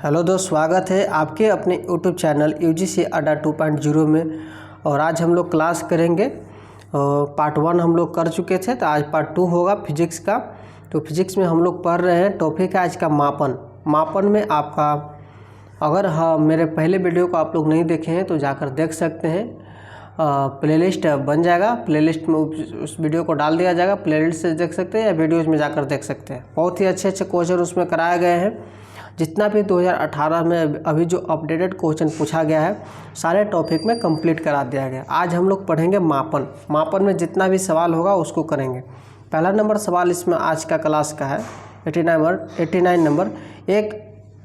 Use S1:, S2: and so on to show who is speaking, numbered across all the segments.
S1: Hello दोस्त, स्वागत है आपके अपने यूट्यूब चैनल यूजीसी अड्डा 2.0 में। और आज हम लोग क्लास करेंगे। पार्ट 1 हम लोग कर चुके थे, तो आज पार्ट 2 होगा फिजिक्स का। तो फिजिक्स में हम लोग पढ़ रहे हैं, टॉपिक है आज का मापन में आपका। अगर मेरे पहले वीडियो को आप लोग नहीं देखे हैं तो जाकर देख सकते हैं। प्लेलिस्ट बन जाएगा, प्लेलिस्ट में उस वीडियो को डाल दिया जाएगा, प्लेलिस्ट से देख सकते हैं या वीडियोज़ में जाकर देख सकते हैं। बहुत ही अच्छे अच्छे क्वेश्चन उसमें कराए गए हैं। जितना भी 2018 में अभी जो अपडेटेड क्वेश्चन पूछा गया है, सारे टॉपिक में कंप्लीट करा दिया गया। आज हम लोग पढ़ेंगे मापन में जितना भी सवाल होगा उसको करेंगे। पहला नंबर सवाल इसमें आज का क्लास का है 89 नंबर। एक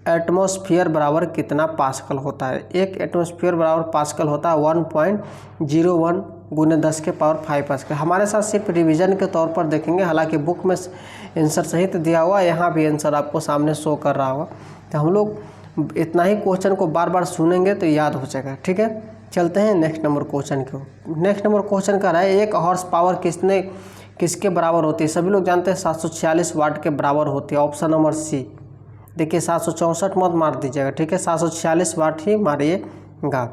S1: एटमॉस्फेयर बराबर कितना पास्कल होता है? एक एटमॉस्फेयर बराबर पास्कल होता है 1.01 गुने 10 के पावर 5 पास्कल। हमारे साथ सिर्फ रिवीजन के तौर पर देखेंगे, हालांकि बुक में आंसर सहित दिया हुआ, यहाँ भी आंसर आपको सामने शो कर रहा होगा। तो हम लोग इतना ही क्वेश्चन को बार बार सुनेंगे तो याद हो जाएगा। ठीक है, चलते हैं नेक्स्ट नंबर क्वेश्चन को। नेक्स्ट नंबर क्वेश्चन का है, एक हॉर्स पावर किसके बराबर होती है? सभी लोग जानते हैं 746 वाट के बराबर होती है। Option number C. देखिए 764 मत मार दीजिएगा, ठीक है, 746 वाट ही मारिएगा।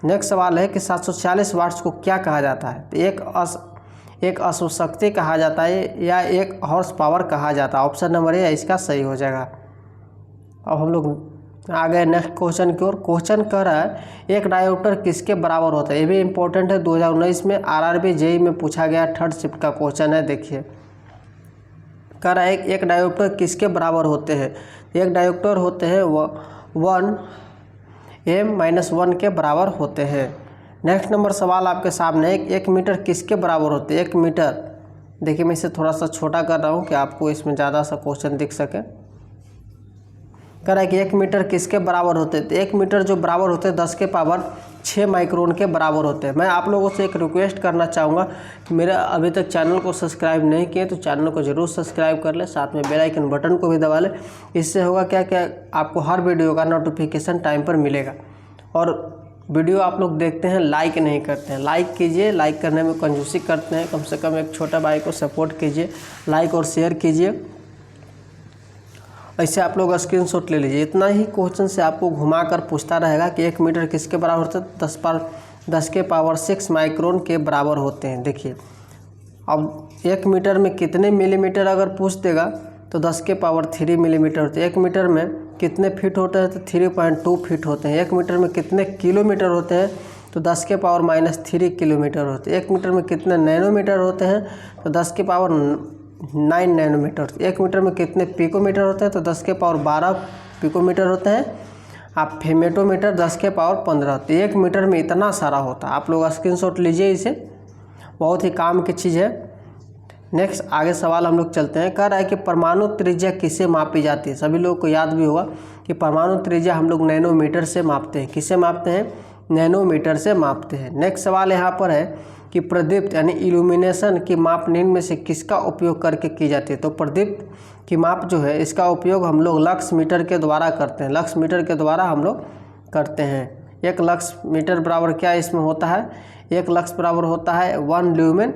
S1: नेक्स्ट सवाल है कि 746 वाट्स को क्या कहा जाता है? तो एक अश्वशक्ति कहा जाता है या एक हॉर्स पावर कहा जाता है? ऑप्शन नंबर ए इसका सही हो जाएगा। अब हम लोग आ गए नेक्स्ट क्वेश्चन की ओर। क्वेश्चन कह रहा है, एक डायोप्टर किसके बराबर होता है? ये भी इंपॉर्टेंट है, 2019 में आरआरबी जेईई में पूछा गया, थर्ड शिफ्ट का क्वेश्चन है। देखिए कह रहा है एक डायोप्टर किसके बराबर होते हैं? एक डायोप्टर होते हैं 1m-1 के बराबर होते हैं। नेक्स्ट नंबर सवाल आपके सामने, एक मीटर किसके बराबर होते हैं? 1 मीटर, देखिए मैं इसे थोड़ा सा छोटा कर रहा हूँ कि आपको इसमें ज़्यादा सा क्वेश्चन दिख सके। कह रहा है कि 1 मीटर किसके बराबर होते हैं? तो 1 मीटर जो बराबर होते हैं 10 के पावर 6 माइक्रोन के बराबर होते हैं। मैं आप लोगों से एक रिक्वेस्ट करना चाहूँगा कि मेरा अभी तक चैनल को सब्सक्राइब नहीं किए तो चैनल को ज़रूर सब्सक्राइब कर लें, साथ में बेल आइकन बटन को भी दबा लें। इससे होगा क्या आपको हर वीडियो का नोटिफिकेशन टाइम पर मिलेगा। और वीडियो आप लोग देखते हैं, लाइक नहीं करते हैं, लाइक कीजिए। लाइक करने में कंजूसी करते हैं, कम से कम एक छोटा भाई को सपोर्ट कीजिए, लाइक और शेयर कीजिए। ऐसे आप लोग स्क्रीनशॉट ले लीजिए। इतना ही क्वेश्चन से आपको घुमाकर पूछता रहेगा कि 1 मीटर किसके बराबर होते हैं? 10 के पावर 6 माइक्रोन के बराबर होते हैं। देखिए अब 1 मीटर में कितने मिलीमीटर अगर पूछ देगा तो 10 के पावर 3 मिलीमीटर होते हैं। 1 मीटर में कितने फीट होते हैं? तो 3.2 फीट होते हैं। 1 मीटर में कितने किलोमीटर होते हैं? तो 10 के पावर -3 किलोमीटर होते हैं। 1 मीटर में कितने नैनोमीटर होते हैं? तो 10 के पावर 9 नैनोमीटर। 1 मीटर में कितने पिकोमीटर होते हैं? तो 10 के पावर 12 पिकोमीटर होते हैं। आप फेमेटोमीटर 10 के पावर 15 होते हैं। 1 मीटर में इतना सारा होता है। आप लोग स्क्रीनशॉट लीजिए, इसे बहुत ही काम की चीज़ है। नेक्स्ट आगे सवाल हम लोग चलते हैं। कह रहा है कि परमाणु त्रिज्या किससे मापी जाती है? सभी लोगों को याद भी होगा कि परमाणु त्रिज्या हम लोग नैनोमीटर से मापते हैं। किससे मापते हैं? नैनोमीटर से मापते हैं। नेक्स्ट सवाल यहाँ पर है कि प्रदीप्त यानी इल्यूमिनेशन की माप निम्न में से किसका उपयोग करके की जाती है? तो प्रदीप्त की माप जो है इसका उपयोग हम लोग लक्स मीटर के द्वारा करते हैं। लक्स मीटर के द्वारा हम लोग करते हैं। 1 लक्स मीटर बराबर क्या इसमें होता है? 1 लक्स बराबर होता है 1 ल्यूमेन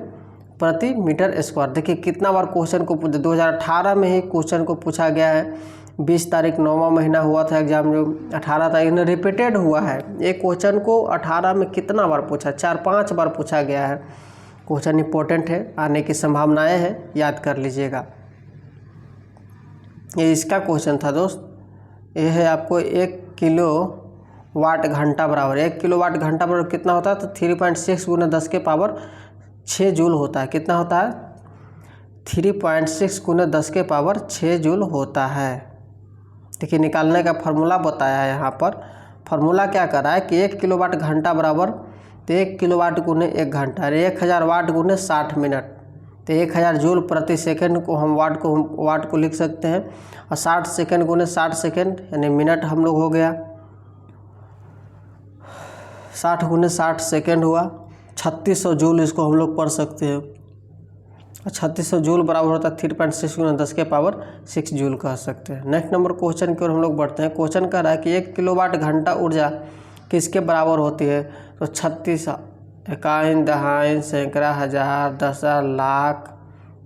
S1: प्रति मीटर स्क्वायर। देखिए कितना बार क्वेश्चन को 2018 में ही क्वेश्चन को पूछा गया है। 20 तारीख 9वां महीना हुआ था एग्जाम, जो 18 तारीख में रिपीटेड हुआ है। एक क्वेश्चन को 18 में कितना बार पूछा? 4-5 बार पूछा गया है। क्वेश्चन इंपॉर्टेंट है, आने की संभावनाएं हैं, याद कर लीजिएगा। ये इसका क्वेश्चन था दोस्त। ये है आपको 1 किलो वाट घंटा बराबर, 1 किलो वाट घंटा बराबर कितना होता है? तो 3.6 गुना 10 के पावर 6 जूल होता है। कितना होता है? 3.6 गुना 10 के पावर 6 जूल होता है। देखिए निकालने का फार्मूला बताया है यहाँ पर। फार्मूला क्या कर रहा है कि 1 किलो वाट घंटा बराबर, तो 1 किलो वाट गुने 1 घंटा, 1000 वाट गुने 60 मिनट, तो 1000 जूल प्रति सेकंड को हम वाट को लिख सकते हैं। और 60 सेकंड गुने 60 सेकंड यानी मिनट हम लोग हो गया। 60 गुने 60 सेकंड हुआ 3600 जूल, इसको हम लोग पढ़ सकते हैं। 3600 जूल बराबर होता है 3.6 गुना 10 के पावर 6 जूल कह सकते हैं। नेक्स्ट नंबर क्वेश्चन की ओर हम लोग बढ़ते हैं। क्वेश्चन कह रहा है कि 1 किलोवाट घंटा ऊर्जा किसके बराबर होती है? तो 36 इकाइन दहाइन सैकड़ा हज़ार 10,000 लाख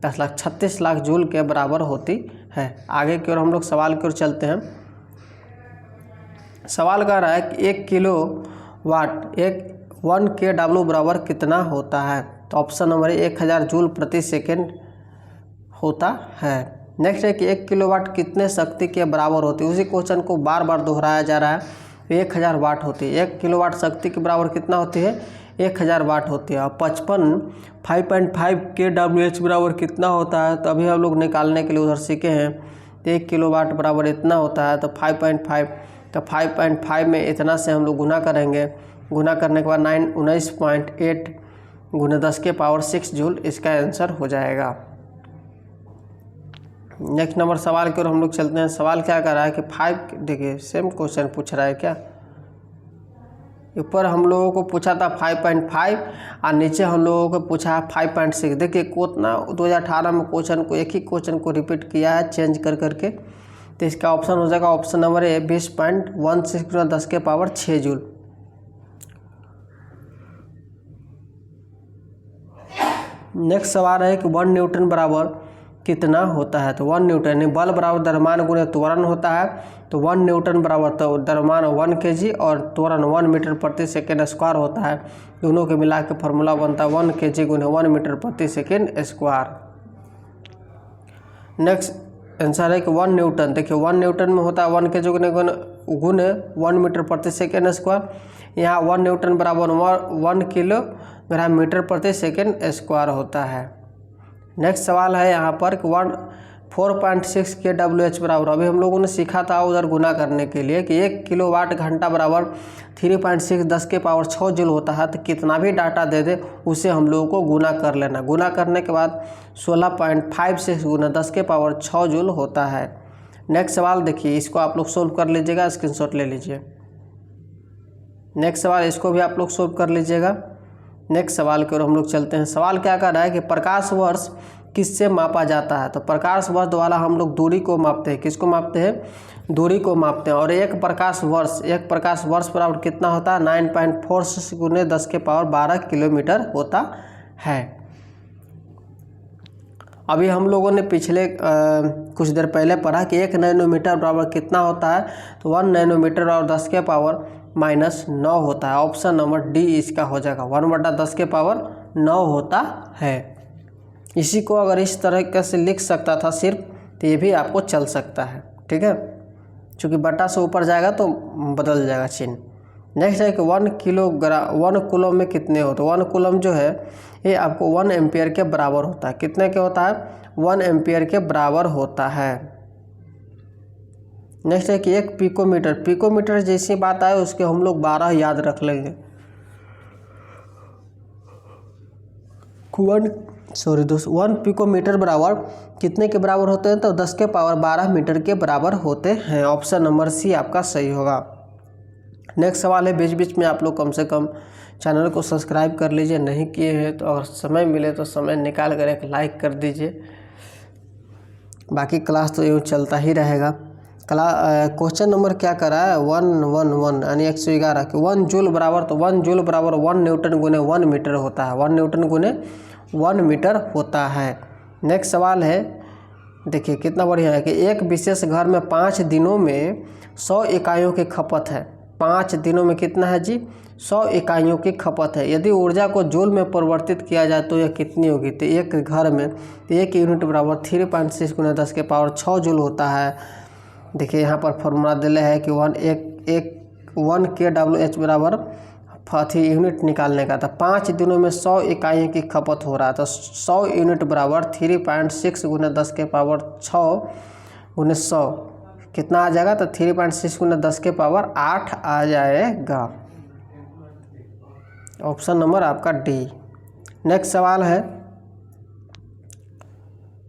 S1: 10 लाख 36 लाख जूल के बराबर होती है। आगे की ओर हम लोग सवाल की ओर चलते हैं। सवाल कह रहा है कि 1 किलो वाट 1 kW बराबर कितना होता है। तो ऑप्शन नंबर 1000 जूल प्रति सेकेंड होता है। नेक्स्ट है कि 1 किलोवाट कितने शक्ति के बराबर होती है। उसी क्वेश्चन को बार बार दोहराया जा रहा है। 1000 वाट होती है। 1 किलोवाट शक्ति के बराबर कितना होती है, 1000 वाट होती है। और 5.5 kWh बराबर कितना होता है। तो अभी हम लोग निकालने के लिए उधर सीखे हैं। तो 1 किलोवाट बराबर इतना होता है। तो 5.5, तो 5.5 में इतना से हम लोग गुना करेंगे। गुना करने के बाद 19.8 गुना 10⁻6 जूल इसका आंसर हो जाएगा। नेक्स्ट नंबर सवाल की ओर हम लोग चलते हैं। सवाल क्या कर रहा है कि 5, देखिए सेम क्वेश्चन पूछ रहा है क्या। ऊपर हम लोगों को पूछा था 5.5 और नीचे हम लोगों को पूछा है 5.6। देखिए कितना 2018 में क्वेश्चन को एक ही क्वेश्चन को रिपीट किया है चेंज कर करके। तो इसका ऑप्शन हो जाएगा option number A 20.16 Guna 10⁻6 joule. Next सवाल है कि 1 न्यूटन बराबर कितना होता है। तो 1 न्यूटन बल बराबर द्रव्यमान गुणे त्वरण होता है। तो 1 न्यूटन बराबर तो द्रव्यमान 1 kg और त्वरण 1 मीटर प्रति सेकेंड स्क्वायर होता है। दोनों के मिला के फॉर्मूला बनता है 1 kg गुणे 1 मीटर प्रति सेकेंड स्क्वायर। नेक्स्ट आंसर है कि 1 न्यूटन, देखिए 1 न्यूटन में होता है 1 kg गुणे 1 मीटर प्रति सेकेंड स्क्वायर। यहाँ 1 न्यूटन बराबर 1 किलोग्राम मीटर प्रति सेकेंड स्क्वायर होता है। नेक्स्ट सवाल है यहाँ पर कि 4.6 kWh बराबर, अभी हम लोगों ने सीखा था उधर गुना करने के लिए कि 1 किलोवाट घंटा बराबर 3.6 10⁻6 जूल होता है। तो कितना भी डाटा दे दे उसे हम लोगों को गुना कर लेना। गुना करने के बाद 16.56 गुना 10⁻6 जूल होता है। नेक्स्ट सवाल देखिए, इसको आप लोग सोल्व कर लीजिएगा, स्क्रीनशॉट ले लीजिए। नेक्स्ट सवाल इसको भी आप लोग सोल्व कर लीजिएगा। नेक्स्ट सवाल की ओर हम लोग चलते हैं। सवाल क्या कर रहा है कि प्रकाश वर्ष किससे मापा जाता है। तो प्रकाश वर्ष द्वारा हम लोग दूरी को मापते हैं। किसको मापते हैं, दूरी को मापते हैं। और एक प्रकाश वर्ष बराबर कितना होता है, 9.46 गुने 10⁻12 किलोमीटर होता है। अभी हम लोगों ने पिछले कुछ देर पहले पढ़ा कि 1 नैनोमीटर बराबर कितना होता है। तो 1 नैनोमीटर बराबर 10⁻⁻9 होता है। ऑप्शन नंबर डी इसका हो जाएगा। 1/10⁻9 होता है। इसी को अगर इस तरह से लिख सकता था सिर्फ, तो ये भी आपको चल सकता है, ठीक है। चूँकि बटा से ऊपर जाएगा तो बदल जाएगा चिन्ह। नेक्स्ट है कि 1 कूलम में कितने होते हैं। 1 कूलम जो है ये आपको 1 एम्पियर के बराबर होता है। कितने के होता है, 1 एम्पियर के बराबर होता है। नेक्स्ट है कि 1 पिकोमीटर जैसी बात आए उसके हम लोग 12 याद रख लेंगे। 1 पिकोमीटर बराबर कितने के बराबर होते हैं। तो 10⁻12 मीटर के बराबर होते हैं। ऑप्शन नंबर सी आपका सही होगा। नेक्स्ट सवाल है, बीच बीच में आप लोग कम से कम चैनल को सब्सक्राइब कर लीजिए, नहीं किए हैं तो अगर समय मिले तो समय निकाल कर एक लाइक कर दीजिए। बाकी क्लास तो यूँ चलता ही रहेगा। क्वेश्चन नंबर क्या करा है, 111 यानी 111 कि 1 जूल बराबर, तो 1 जूल बराबर 1 न्यूटन गुने 1 मीटर होता है। 1 न्यूटन गुने 1 मीटर होता है। नेक्स्ट सवाल है, देखिए कितना बढ़िया है कि एक विशेष घर में 5 दिनों में 100 इकाइयों की खपत है। 5 दिनों में कितना है जी, 100 इकाइयों की खपत है। यदि ऊर्जा को जूल में परिवर्तित किया जाए तो यह कितनी होगी। तो एक घर में 1 यूनिट बराबर 3.6 गुना 10⁻6 जूल होता है। देखिए यहाँ पर फॉर्मूला दिले है कि 1 kWh बराबर यूनिट निकालने का था। 5 दिनों में 100 इकाइयों की खपत हो रहा है। तो 100 यूनिट बराबर 3.6 गुना 10⁻6 गुने 100 कितना आ जाएगा। तो 3.6 गुना 10⁸ आ जाएगा। ऑप्शन नंबर आपका डी। नेक्स्ट सवाल है,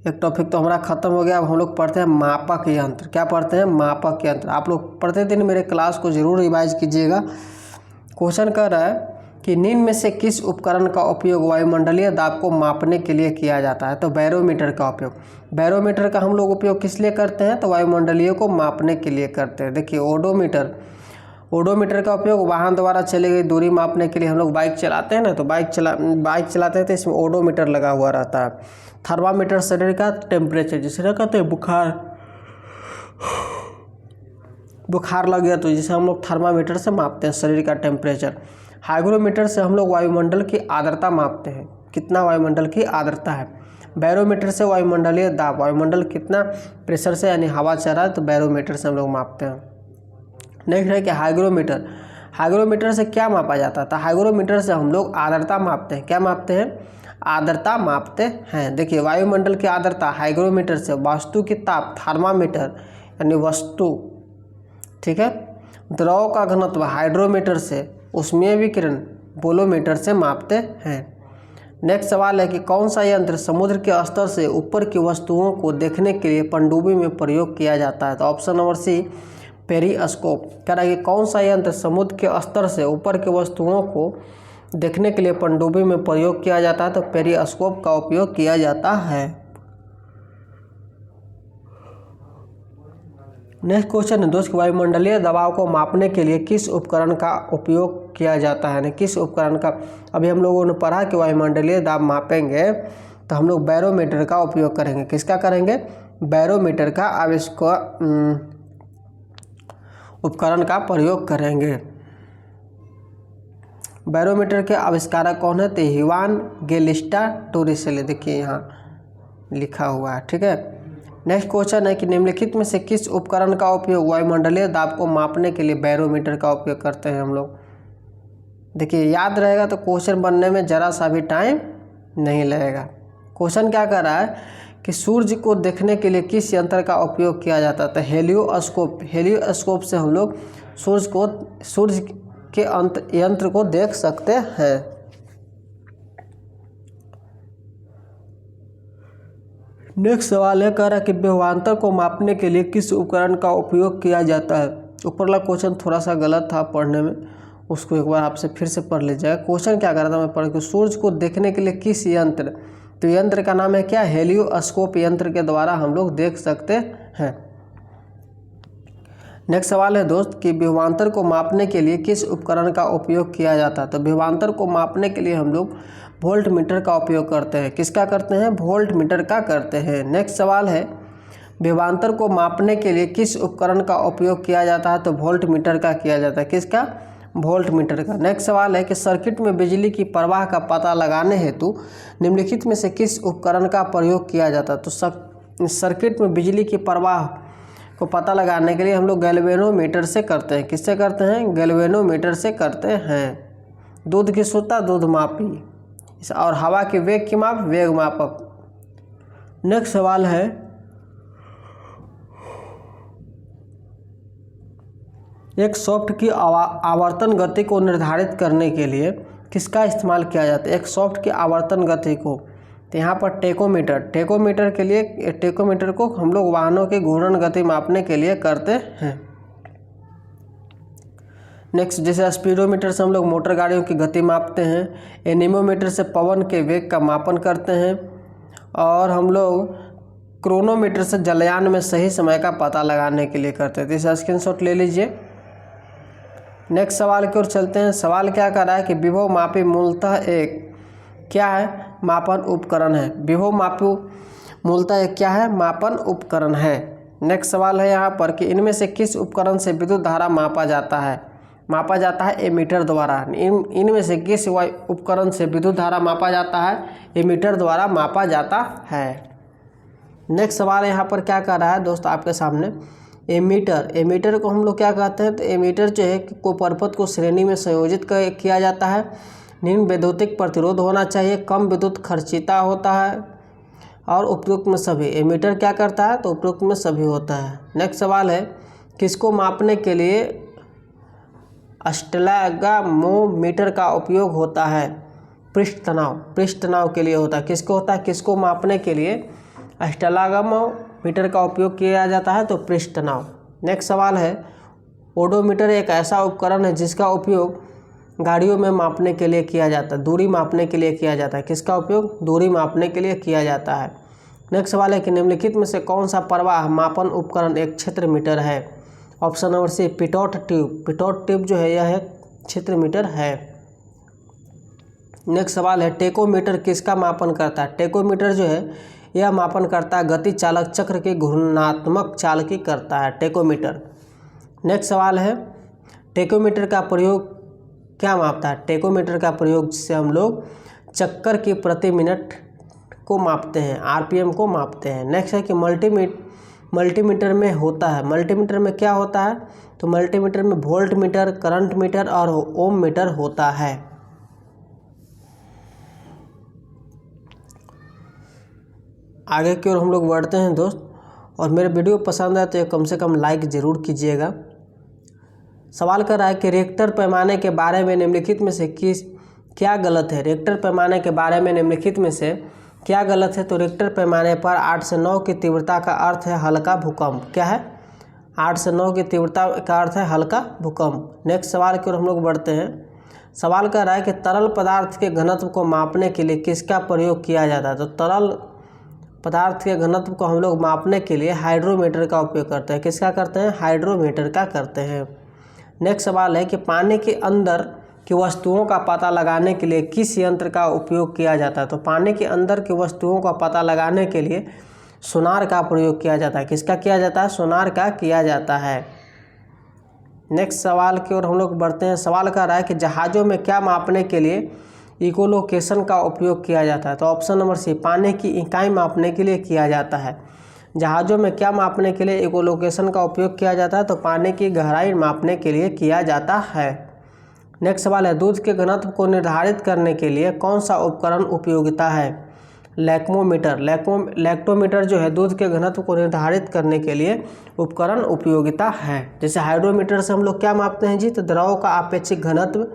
S1: एक टॉपिक तो हमारा ख़त्म हो गया। अब हम लोग पढ़ते हैं मापक यंत्र। क्या पढ़ते हैं, मापक यंत्र। आप लोग प्रतिदिन मेरे क्लास को ज़रूर रिवाइज कीजिएगा। क्वेश्चन कर रहा है कि निम्न में से किस उपकरण का उपयोग वायुमंडलीय दाब को मापने के लिए किया जाता है। तो बैरोमीटर का उपयोग। बैरोमीटर का हम लोग उपयोग किस लिए करते हैं, तो वायुमंडलीय को मापने के लिए करते हैं। देखिए ओडोमीटर का उपयोग वाहन द्वारा चली गई दूरी मापने के लिए। हम लोग बाइक चलाते हैं ना, तो बाइक चलाते हैं तो इसमें ओडोमीटर लगा हुआ रहता है। थर्मामीटर शरीर का टेम्परेचर, जिसे कहते हैं बुखार। बुखार लग गया तो जिसे हम लोग थर्मामीटर से मापते हैं शरीर का टेम्परेचर। हाइग्रोमीटर से हम लोग वायुमंडल की आर्द्रता मापते हैं, कितना वायुमंडल की आर्द्रता है। बैरोमीटर से वायुमंडलीय दाब, वायुमंडल कितना प्रेशर से यानी हवा चल रहा है तो बैरोमीटर से हम लोग मापते हैं। नेक्स्ट है कि हाइग्रोमीटर, हाइग्रोमीटर से क्या मापा जाता है? तो हाइग्रोमीटर से हम लोग आर्द्रता मापते हैं। क्या मापते हैं? आर्द्रता मापते हैं। देखिए वायुमंडल की आर्द्रता हाइग्रोमीटर से, वास्तु की ताप थर्मामीटर यानी वस्तु, ठीक है। द्रव का घनत्व हाइड्रोमीटर से, ऊष्मीय विकिरण बोलोमीटर से मापते हैं। नेक्स्ट सवाल है कि कौन सा यंत्र समुद्र के स्तर से ऊपर की वस्तुओं को देखने के लिए पनडुब्बी में प्रयोग किया जाता है? तो ऑप्शन नंबर सी पेरिस्कोप। कह रहा है कि कौन सा यंत्र समुद्र के स्तर से ऊपर की वस्तुओं को देखने के लिए पनडुब्बी में प्रयोग किया जाता है? तो पेरिस्कोप का उपयोग किया जाता है। नेक्स्ट क्वेश्चन है दोस्त, वायुमंडलीय दबाव को मापने के लिए किस उपकरण का उपयोग किया जाता है? यानी किस उपकरण का, अभी हम लोगों ने पढ़ा कि वायुमंडलीय दाब मापेंगे तो हम लोग बैरोमीटर का उपयोग करेंगे। किसका करेंगे? बैरोमीटर का उपकरण का प्रयोग करेंगे। बैरोमीटर के आविष्कारक कौन है? तो इवान गेलिस्टा टोरिसेले, देखिए यहाँ लिखा हुआ है, ठीक है। नेक्स्ट क्वेश्चन है कि निम्नलिखित में से किस उपकरण का उपयोग वायुमंडलीय दाब को मापने के लिए बैरोमीटर का उपयोग करते हैं हम लोग? देखिए याद रहेगा तो क्वेश्चन बनने में ज़रा सा भी टाइम नहीं लगेगा। क्वेश्चन क्या कर रहा है कि सूर्य को देखने के लिए किस यंत्र का उपयोग किया जाता है? तो हेलियोस्कोप, हेलियोस्कोप से हम लोग सूर्य के यंत्र को देख सकते हैं। नेक्स्ट सवाल है, कह रहा है कि विभवांतर को मापने के लिए किस उपकरण का उपयोग किया जाता है? ऊपरला क्वेश्चन थोड़ा सा गलत था पढ़ने में, उसको एक बार आपसे फिर से पढ़ लीजिएगा। क्वेश्चन क्या कर रहा था मैं पढ़ के, सूर्य को देखने के लिए किस यंत्र, तो यंत्र का नाम है क्या? हेलियोस्कोप यंत्र के द्वारा हम लोग देख सकते हैं। नेक्स्ट सवाल है दोस्त कि विभवांतर को मापने के लिए किस उपकरण का उपयोग किया जाता है? तो विभवांतर को मापने के लिए हम लोग वोल्ट मीटर का उपयोग करते हैं। किसका करते हैं? वोल्ट मीटर का करते हैं। नेक्स्ट सवाल है, विभवांतर को मापने के लिए किस उपकरण का उपयोग किया जाता है? तो वोल्ट मीटर का किया जाता है। किसका? वोल्ट मीटर का। नेक्स्ट सवाल है कि सर्किट में बिजली की प्रवाह का पता लगाने हेतु निम्नलिखित में से किस उपकरण का प्रयोग किया जाता है? तो सर्किट में बिजली की प्रवाह को पता लगाने के लिए हम लोग गैल्वेनोमीटर से करते हैं। किससे करते हैं? गैल्वेनोमीटर से करते हैं। दूध की शुद्धता दूध मापी, और हवा के वेग की माप वेग मापक। नेक्स्ट सवाल है, एक सॉफ्ट की आवर्तन गति को निर्धारित करने के लिए किसका इस्तेमाल किया जाता है? एक सॉफ्ट की आवर्तन गति को, तो यहाँ पर टेकोमीटर, टेकोमीटर के लिए, टेकोमीटर को हम लोग वाहनों की घूर्णन गति मापने के लिए करते हैं। नेक्स्ट जैसे स्पीडोमीटर से हम लोग मोटर गाड़ियों की गति मापते हैं, एनीमोमीटर से पवन के वेग का मापन करते हैं, और हम लोग क्रोनोमीटर से जलयान में सही समय का पता लगाने के लिए करते हैं। तो इसे स्क्रीनशॉट ले लीजिए। नेक्स्ट सवाल की ओर चलते हैं। सवाल क्या कर रहा है कि विभव मापी मूलतः एक क्या है? मापन उपकरण है। विभव मापी मूलतः एक क्या है? मापन उपकरण है। नेक्स्ट सवाल है यहाँ पर कि इनमें से किस उपकरण से विद्युत धारा मापा जाता है? मापा जाता है एमीटर द्वारा। इनमें से किस उपकरण से विद्युत धारा मापा जाता है? एमीटर द्वारा मापा जाता है। नेक्स्ट सवाल यहाँ पर क्या कर रहा है दोस्त आपके सामने, एमीटर। एमीटर को हम लोग क्या कहते हैं? तो एमीटर जो है को परपथ को श्रेणी में संयोजित किया जाता है। निम्न वैद्युतिक प्रतिरोध होना चाहिए, कम विद्युत खर्चिता होता है, और उपयुक्त में सभी। एमीटर क्या करता है? तो उपयुक्त में सभी होता है। नेक्स्ट सवाल है, किसको मापने के लिए अस्टैग्मोमीटर का उपयोग होता है? पृष्ठ तनाव, पृष्ठ तनाव के लिए होता है। किसको होता है? किसको मापने के लिए अस्टैग्मोमीटर का उपयोग किया जाता है? तो पृष्ठ तनाव। नेक्स्ट सवाल है, ओडोमीटर एक ऐसा उपकरण है जिसका उपयोग गाड़ियों में मापने के लिए किया जाता है, दूरी मापने के लिए किया जाता है। किसका उपयोग? दूरी मापने के लिए किया जाता है। नेक्स्ट सवाल है कि निम्नलिखित में से कौन सा प्रवाह मापन उपकरण एक क्षेत्र मीटर है? Option number C pitot tube. Pitot tube जो है यह एक क्षेत्र मीटर है। नेक्स्ट सवाल है, टेकोमीटर किसका मापन करता है? टेकोमीटर जो है यह मापन करता है गति चालक चक्र की घूर्णनात्मक चाल की करता है टेकोमीटर। नेक्स्ट सवाल है, टेकोमीटर का प्रयोग क्या मापता है? टेकोमीटर का प्रयोग से हम लोग चक्कर की प्रति मिनट को मापते हैं, आरपीएम को मापते हैं। नेक्स्ट है कि मल्टीमीटर में होता है, मल्टीमीटर में क्या होता है? तो मल्टीमीटर में वोल्ट मीटर, करंट मीटर और ओम मीटर होता है। आगे की ओर हम लोग बढ़ते हैं दोस्त, और मेरे वीडियो पसंद आए तो कम से कम लाइक ज़रूर कीजिएगा। सवाल कर रहा है कि रिएक्टर पैमाने के बारे में निम्नलिखित में से क्या गलत है? रिएक्टर पैमाने के बारे में निम्नलिखित में से क्या गलत है? तो रिएक्टर पैमाने पर 8 से 9 की तीव्रता का अर्थ है हल्का भूकंप। क्या है? 8 से 9 की तीव्रता का अर्थ है हल्का भूकंप। नेक्स्ट सवाल की ओर हम लोग बढ़ते हैं। सवाल कर रहा है कि तरल पदार्थ के घनत्व को मापने के लिए किसका प्रयोग किया जाता है? तो तरल पदार्थ के घनत्व को हम लोग मापने के लिए हाइड्रोमीटर का उपयोग करते हैं। किसका करते हैं? हाइड्रोमीटर का करते हैं। नेक्स्ट सवाल है कि पानी के अंदर की वस्तुओं का पता लगाने के लिए किस यंत्र का उपयोग किया जाता है? तो पानी के अंदर की वस्तुओं का पता लगाने के लिए सोनार का प्रयोग किया जाता है। किसका किया जाता है? सोनार का किया जाता है। नेक्स्ट सवाल की ओर हम लोग बढ़ते हैं। सवाल कर रहा है कि जहाज़ों में क्या मापने के लिए इकोलोकेशन का उपयोग किया जाता है? तो ऑप्शन नंबर सी, पानी की इकाई मापने के लिए किया जाता है। जहाज़ों में क्या मापने के लिए इकोलोकेशन का उपयोग किया जाता है? तो पानी की गहराई मापने के लिए किया जाता है। नेक्स्ट सवाल है, दूध के घनत्व को निर्धारित करने के लिए कौन सा उपकरण उपयोगिता है? लैक्टोमीटर। लैक्टोमीटर जो है दूध के घनत्व को निर्धारित करने के लिए उपकरण उपयोगिता है। जैसे हाइड्रोमीटर से हम लोग क्या मापते हैं जी? तो द्रव का आपेक्षिक घनत्व।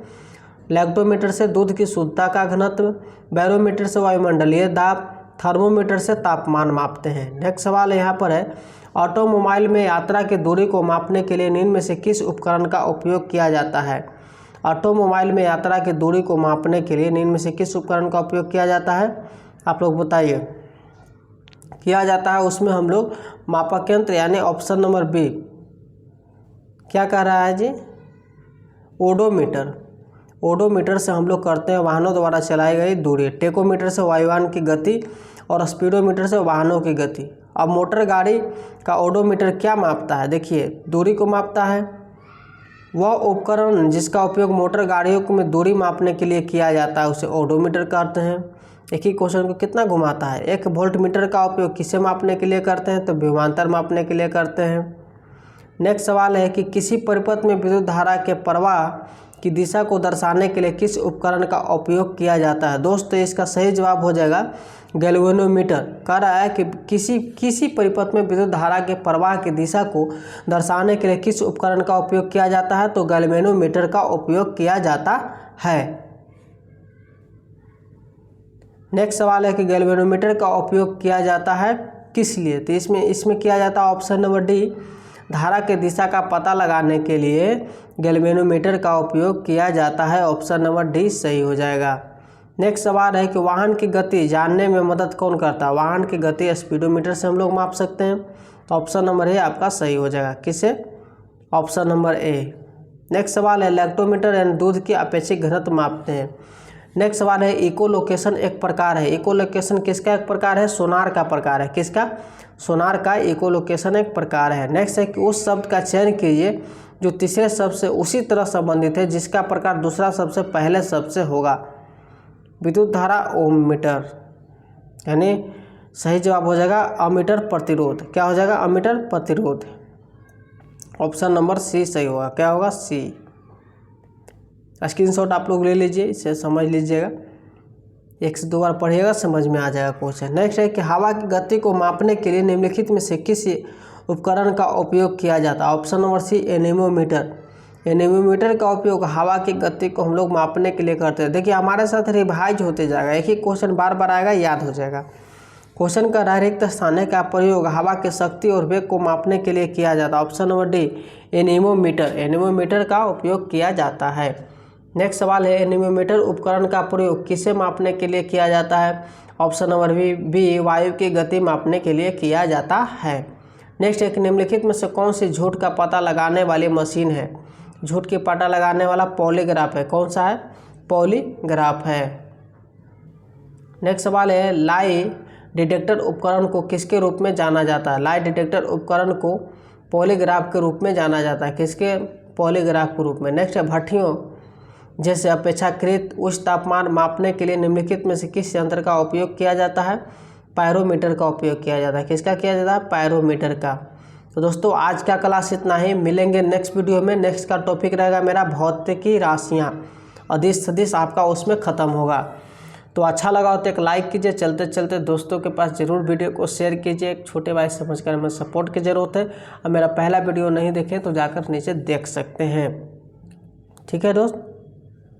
S1: लैक्टोमीटर से दूध की शुद्धता का घनत्व। बैरोमीटर से वायुमंडलीय दाब। थर्मोमीटर से तापमान मापते हैं। नेक्स्ट सवाल यहाँ पर है, ऑटोमोबाइल में यात्रा की दूरी को मापने के लिए निम्न में से किस उपकरण का उपयोग किया जाता है? ऑटोमोबाइल में यात्रा की दूरी को मापने के लिए निम्न में से किस उपकरण का उपयोग किया जाता है? आप लोग बताइए। किया जाता है उसमें हम लोग मापक यंत्र, यानी ऑप्शन नंबर बी। क्या कह रहा है जी? ओडोमीटर। ओडोमीटर से हम लोग करते हैं वाहनों द्वारा चलाई गई दूरी। टेकोमीटर से वायुयान की गति और स्पीडोमीटर से वाहनों की गति। अब मोटर गाड़ी का ओडोमीटर क्या मापता है? देखिए, दूरी को मापता है। वह उपकरण जिसका उपयोग मोटर गाड़ियों में दूरी मापने के लिए किया जाता है उसे ओडोमीटर कहते हैं। एक ही क्वेश्चन को कितना घुमाता है। एक वोल्टमीटर का उपयोग किसे मापने के लिए करते हैं? तो विभवांतर मापने के लिए करते हैं। नेक्स्ट सवाल है कि किसी परिपथ में विद्युत धारा के प्रवाह की दिशा को दर्शाने के लिए किस उपकरण का उपयोग किया जाता है? दोस्तों, इसका सही जवाब हो जाएगा गैल्वेनोमीटर। कह रहा है कि किसी परिपथ में विद्युत धारा के प्रवाह की दिशा को दर्शाने के लिए किस उपकरण का उपयोग किया जाता है? तो गैल्वेनोमीटर का उपयोग किया जाता है। नेक्स्ट सवाल है कि गैल्वेनोमीटर का उपयोग किया जाता है किस लिए? तो इसमें किया जाता है ऑप्शन नंबर डी, धारा के दिशा का पता लगाने के लिए गैल्वेनोमीटर का उपयोग किया जाता है। ऑप्शन नंबर डी सही हो जाएगा। नेक्स्ट सवाल है कि वाहन की गति जानने में मदद कौन करता है? वाहन की गति स्पीडोमीटर से हम लोग माप सकते हैं। तो ऑप्शन नंबर ए आपका सही हो जाएगा। किसे? Option number A. नेक्स्ट सवाल है, लैक्टोमीटर यानी दूध की अपेक्षिक घनत्व मापते हैं। नेक्स्ट सवाल है, इकोलोकेशन एक प्रकार है। इकोलोकेशन किसका एक प्रकार है? सोनार का प्रकार है। किसका? सोनार का इकोलोकेशन एक प्रकार है। नेक्स्ट है कि उस शब्द का चयन कीजिए जो तीसरे शब्द से उसी तरह संबंधित है जिसका प्रकार दूसरा शब्द से पहले शब्द से होगा। विद्युत धारा ओम मीटर, यानी सही जवाब हो जाएगा अमीटर प्रतिरोध। क्या हो जाएगा? अमीटर प्रतिरोध। ऑप्शन नंबर सी सही होगा। क्या होगा? सी। स्क्रीनशॉट आप लोग ले लीजिए, इसे समझ लीजिएगा। एक से दो बार पढ़िएगा, समझ में आ जाएगा क्वेश्चन। नेक्स्ट है कि हवा की गति को मापने के लिए निम्नलिखित में से किस उपकरण का उपयोग किया जाता है? Option number C, anemometer. Anemometer का उपयोग हवा की गति को हम लोग मापने के लिए करते हैं। देखिए, हमारे साथ रिवाइज होते जाएगा, एक ही क्वेश्चन बार बार आएगा, याद हो जाएगा। क्वेश्चन का रिक्त स्थान का प्रयोग हवा की शक्ति और वेग को मापने के लिए किया जाता है। Option number D, anemometer. Anemometer का उपयोग किया जाता है। नेक्स्ट सवाल है, एनेमोमीटर उपकरण का प्रयोग किसे मापने के लिए किया जाता है? ऑप्शन नंबर बी, वायु की गति मापने के लिए किया जाता है। नेक्स्ट एक निम्नलिखित में से कौन सी झूठ का पता लगाने वाली मशीन है? झूठ की पता लगाने वाला पॉलीग्राफ है। कौन सा है? पॉलीग्राफ है। नेक्स्ट सवाल है, लाई डिटेक्टर उपकरण को किसके रूप में जाना जाता है? लाई डिटेक्टर उपकरण को पॉलीग्राफ के रूप में जाना जाता है। किसके? पॉलीग्राफ के रूप में। नेक्स्ट है भट्टियों जैसे अपेक्षाकृत उच्च तापमान मापने के लिए निम्नलिखित में से किस यंत्र का उपयोग किया जाता है? पायरोमीटर का उपयोग किया जाता है। किसका किया जाता है? पायरोमीटर का। तो दोस्तों आज का क्लास इतना ही, मिलेंगे नेक्स्ट वीडियो में। नेक्स्ट का टॉपिक रहेगा मेरा भौतिकी राशियाँ, अदिश सदिश आपका उसमें ख़त्म होगा। तो अच्छा लगा हो तो एक लाइक कीजिए, चलते चलते दोस्तों के पास ज़रूर वीडियो को शेयर कीजिए। एक छोटे भाई समझकर हमें सपोर्ट की ज़रूरत है। और मेरा पहला वीडियो नहीं देखें तो जाकर नीचे देख सकते हैं। ठीक है दोस्त।